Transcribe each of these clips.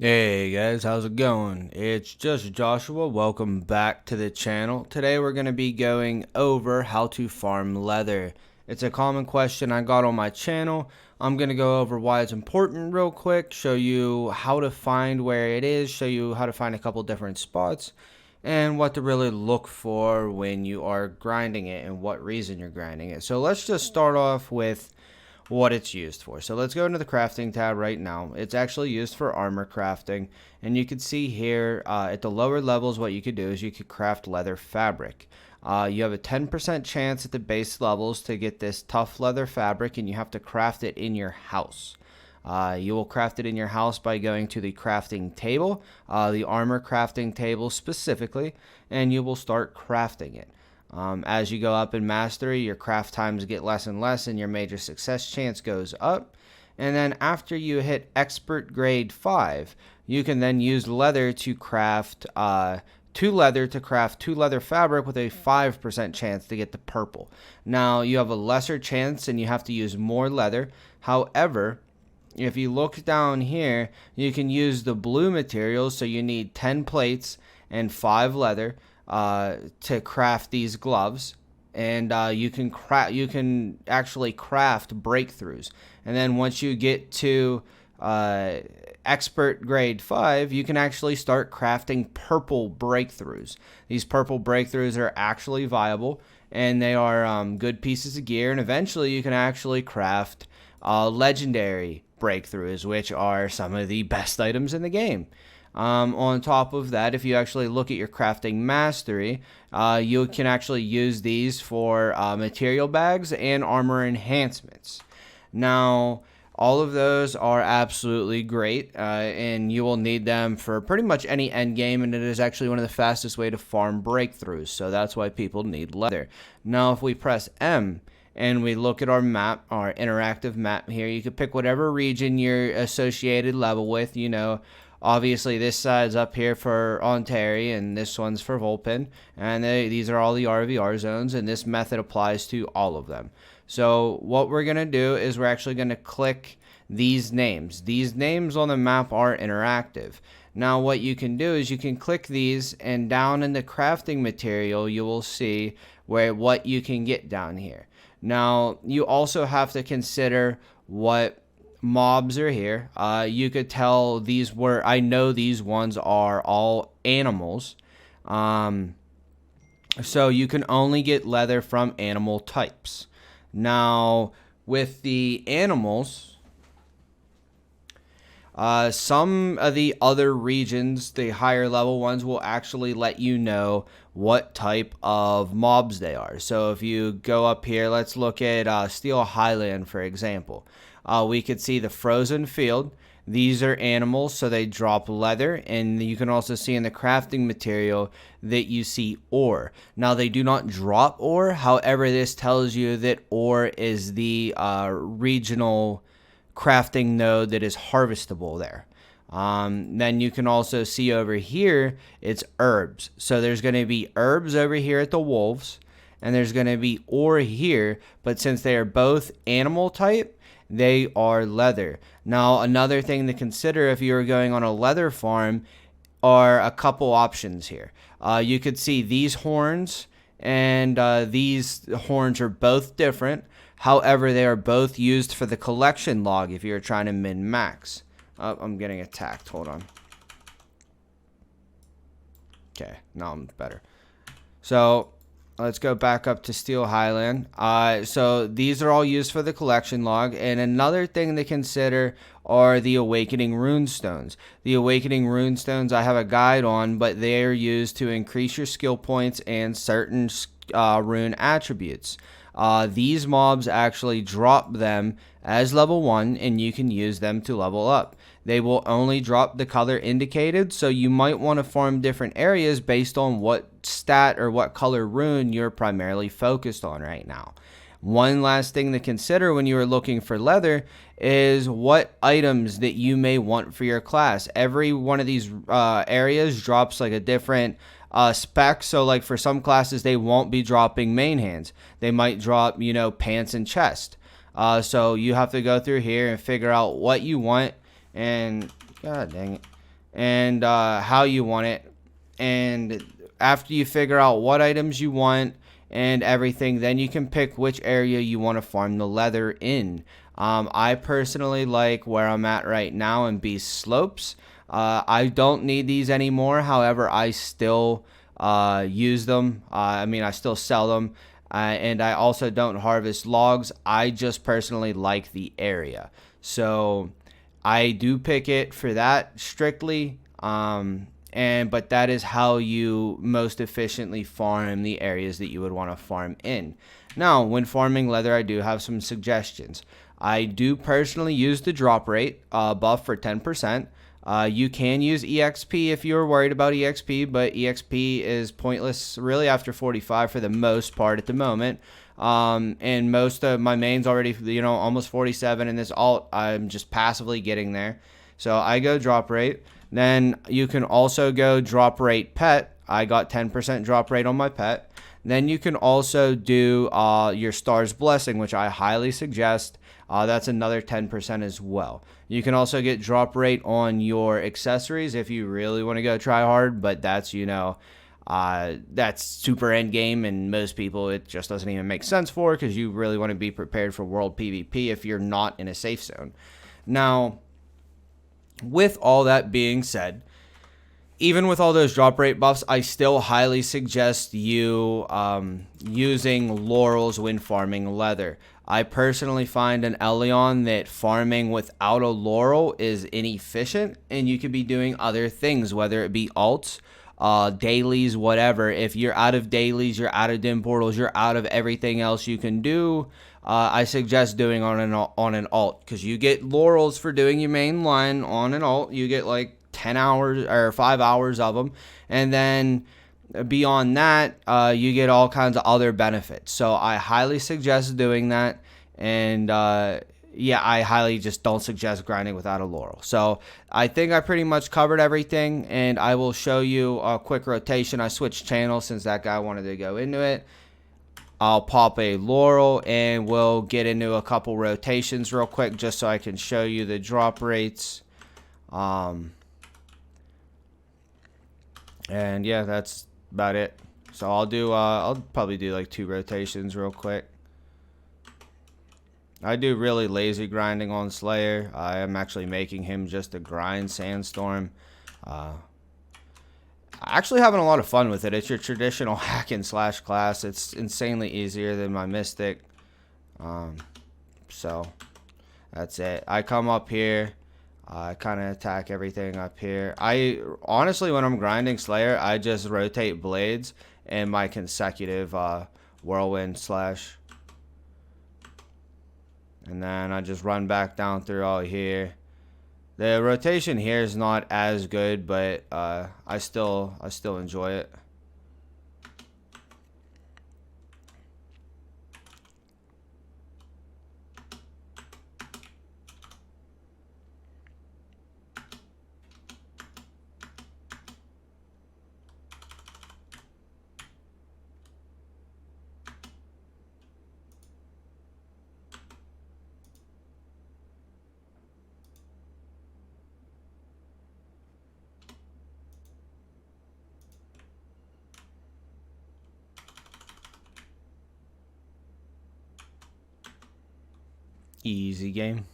Hey guys, how's it going? It's just Joshua. Welcome back to the channel. Today we're going to be going over how to farm leather. It's a common question I got on my channel. I'm going to go over why it's important real quick, show you how to find where it is, show you how to find a couple different spots, and what to really look for when you are grinding it and what reason you're grinding it. So let's just start off with what it's used for. So let's go into the crafting tab right now. It's actually used for armor crafting, and you can see here at the lower levels what you could do is you could craft leather fabric. You have a 10% chance at the base levels to get this tough leather fabric, and you have to craft it in your house. You will craft it in your house by going to the crafting table, the armor crafting table specifically, and you will start crafting it. As you go up in mastery, your craft times get less and less, and your major success chance goes up. And then after you hit expert grade 5, you can then use leather to craft two leather fabric with a 5% chance to get the purple. Now you have a lesser chance and you have to use more leather. However, if you look down here, you can use the blue materials, so you need 10 plates and 5 leather to craft these gloves, and you can actually craft breakthroughs. And then once you get to expert grade 5, you can actually start crafting purple breakthroughs. These purple breakthroughs are actually viable, and they are good pieces of gear, and eventually you can actually craft legendary breakthroughs, which are some of the best items in the game. On top of that, if you actually look at your crafting mastery, you can actually use these for material bags and armor enhancements. Now, all of those are absolutely great, and you will need them for pretty much any end game, and it is actually one of the fastest way to farm breakthroughs, so that's why people need leather. Now, if we press M, and we look at our map, our interactive map here, you can pick whatever region you're associated level with. Obviously, this side's up here for Ontario, and this one's for Vulpin, and these are all the RVR zones, and this method applies to all of them. So what we're going to do is we're actually going to click these names. These names on the map are interactive. Now what you can do is you can click these, and down in the crafting material, you will see what you can get down here. Now, you also have to consider what mobs are here. You could tell I know these ones are all animals. So you can only get leather from animal types. Now, with the animals, some of the other regions, the higher level ones, will actually let you know what type of mobs they are. So if you go up here, let's look at Steel Highland, for example. We could see the frozen field. These are animals, so they drop leather, and you can also see in the crafting material that you see ore. Now, they do not drop ore. However, this tells you that ore is the regional crafting node that is harvestable there. Then you can also see over here, it's herbs. So there's going to be herbs over here at the wolves, and there's going to be ore here, but since they are both animal type, they are leather. Now, another thing to consider if you are going on a leather farm are a couple options here. You could see these horns, and these horns are both different. However, they are both used for the collection log if you're trying to min-max. I'm getting attacked. Hold on. Okay, now I'm better. So let's go back up to Steel Highland. So these are all used for the collection log. And another thing to consider are the Awakening Runestones. The Awakening Runestones I have a guide on, but they are used to increase your skill points and certain rune attributes. These mobs actually drop them as level 1, and you can use them to level up. They will only drop the color indicated, so you might want to farm different areas based on what stat or what color rune you're primarily focused on right now. One last thing to consider when you are looking for leather is what items that you may want for your class. Every one of these areas drops like a different spec. So like for some classes, they won't be dropping main hands. They might drop, pants and chest. So you have to go through here and figure out what you want. And god dang it. and how you want it. And after you figure out what items you want and everything, then you can pick which area you want to farm the leather in. I personally like where I'm at right now in Beast Slopes. I don't need these anymore. However, I still use them. I mean, I still sell them. And I also don't harvest logs. I just personally like the area. So I do pick it for that strictly. But that is how you most efficiently farm the areas that you would want to farm in. Now, when farming leather, I do have some suggestions. I do personally use the drop rate buff for 10%. You can use EXP if you're worried about EXP, but EXP is pointless really after 45 for the most part at the moment. And most of my mains already, almost 47 in this alt. I'm just passively getting there. So I go drop rate. Then you can also go drop rate pet. I got 10% drop rate on my pet. Then you can also do your Star's Blessing, which I highly suggest. That's another 10% as well. You can also get drop rate on your accessories if you really want to go try hard, but that's, that's super end game, and most people it just doesn't even make sense for, because you really want to be prepared for world PvP if you're not in a safe zone. Now, with all that being said, even with all those drop rate buffs, I still highly suggest you using laurels when farming leather. I personally find an Elyon that farming without a laurel is inefficient, and you could be doing other things, whether it be alts, dailies, whatever. If you're out of dailies, you're out of dim portals, you're out of everything else you can do, I suggest doing on an alt, because you get laurels for doing your main line on an alt. You get like 10 hours or 5 hours of them, and then beyond that, you get all kinds of other benefits. So I highly suggest doing that. And yeah, I highly just don't suggest grinding without a laurel. So I think I pretty much covered everything, and I will show you a quick rotation. I switched channels since that guy wanted to go into it. I'll pop a laurel, and we'll get into a couple rotations real quick just so I can show you the drop rates. And yeah, that's about it. So I'll probably do like 2 rotations real quick. I do really lazy grinding on Slayer. I am actually making him just a grind sandstorm. Actually having a lot of fun with it. It's your traditional hack and slash class. It's insanely easier than my Mystic. So that's it. I come up here. I kind of attack everything up here. I honestly, when I'm grinding Slayer, I just rotate blades and my consecutive whirlwind slash. And then I just run back down through all here. The rotation here is not as good, but I still enjoy it. Easy game.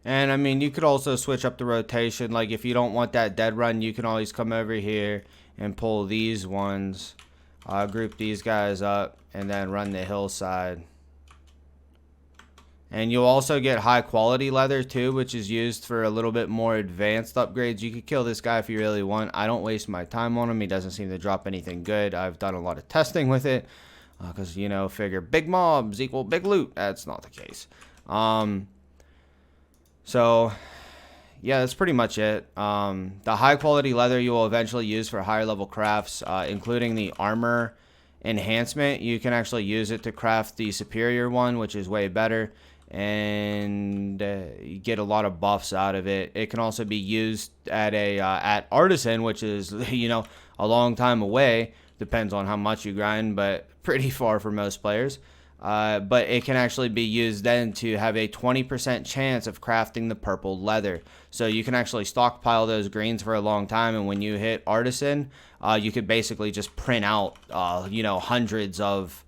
And I mean, you could also switch up the rotation. Like if you don't want that dead run, you can always come over here and pull these ones, group these guys up, and then run the hillside. And you'll also get high quality leather too, which is used for a little bit more advanced upgrades. You could kill this guy if you really want. I don't waste my time on him. He doesn't seem to drop anything good. I've done a lot of testing with it. Because, figure big mobs equal big loot. That's not the case. So, yeah, that's pretty much it. The high quality leather you will eventually use for higher level crafts, including the armor enhancement. You can actually use it to craft the superior one, which is way better. And you get a lot of buffs out of it. It can also be used at at Artisan, which is, a long time away. Depends on how much you grind, but pretty far for most players. but it can actually be used then to have a 20% chance of crafting the purple leather. So you can actually stockpile those greens for a long time, and when you hit artisan, you could basically just print out, hundreds of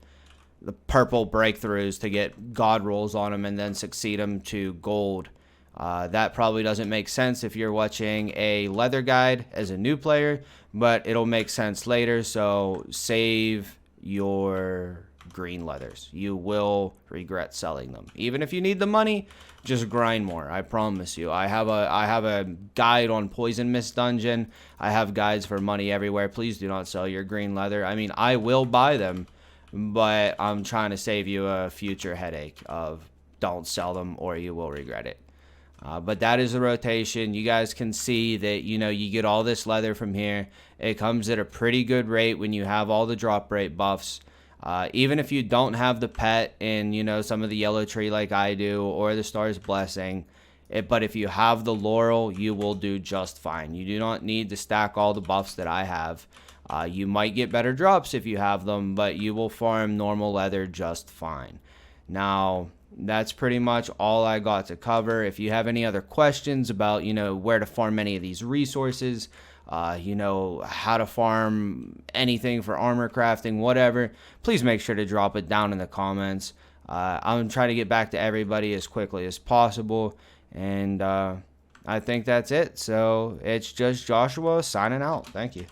the purple breakthroughs to get god rolls on them and then succeed them to gold. That probably doesn't make sense if you're watching a leather guide as a new player, but it'll make sense later, so save your green leathers. You will regret selling them. Even if you need the money, just grind more. I promise you. I have a guide on Poison Mist Dungeon. I have guides for money everywhere. Please do not sell your green leather. I mean, I will buy them, but I'm trying to save you a future headache of don't sell them or you will regret it. But that is the rotation. You guys can see that, you get all this leather from here. It comes at a pretty good rate when you have all the drop rate buffs. Even if you don't have the pet in, some of the yellow tree like I do, or the star's blessing, but if you have the laurel, you will do just fine. You do not need to stack all the buffs that I have. You might get better drops if you have them, but you will farm normal leather just fine. Now, that's pretty much all I got to cover. If you have any other questions about, where to farm any of these resources, how to farm anything for armor crafting, whatever, please make sure to drop it down in the comments. I'm trying to get back to everybody as quickly as possible, and I think that's it. So it's just Joshua signing out. Thank you.